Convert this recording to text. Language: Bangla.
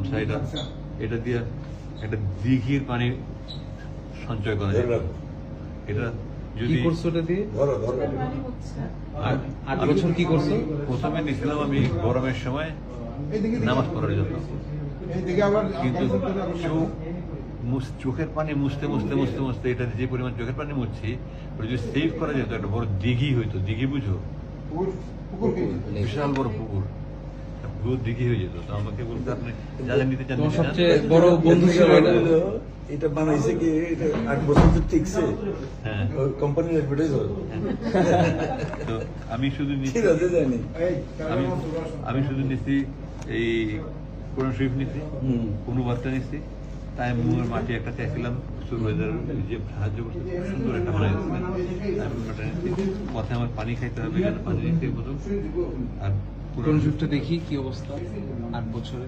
গামছা এটা দিয়ে একটা দিঘির পানি সঞ্চয় করা যায়। এটা যদি করছো এটা দিয়ে আর 8 বছর কি করছো? প্রথমে নিয়েছিলাম আমি গরমের সময় নামাজ পড়ার জন্য, কিন্তু চোখের পানি মুছতে মুছতে মুছতে মুছতে এটা যে পরিমাণ চোখের পানি মুছছি ওটা যদি সেভ করা যেত একটা বড় দিঘি হইতো, দিঘি বুঝো, বিশাল বড় পুকুর, পুরো দিঘি হয়ে যেত। তো আমাকে বলতে আপনি যাদের নিতে চান তোমার সবচেয়ে বড় বন্ধু ছিল এটা? এটা বানাইছে কি, এটা 8 বছর তো টিকছে। হ্যাঁ, কোম্পানির অ্যাডভার্টাইজার। তো আমি শুধু নিচ্ছি, আমি শুধু নিচ্ছি এই কোরআন শরীফ নিচ্ছি, অনুবাদটা নিচ্ছি, তাই মুয়ের মাটি একটা চাইছিলাম, সুরবাইদার যে সাহায্য করছে খুব সুন্দর একটা বানাইছিলেন, আমি ওটা নিচ্ছি। পথে আমার পানি খাইতে হবে, এখানে পানি নিতে বোধ। আর কোরআন শরীফটা দেখি কি অবস্থা 8 বছরে।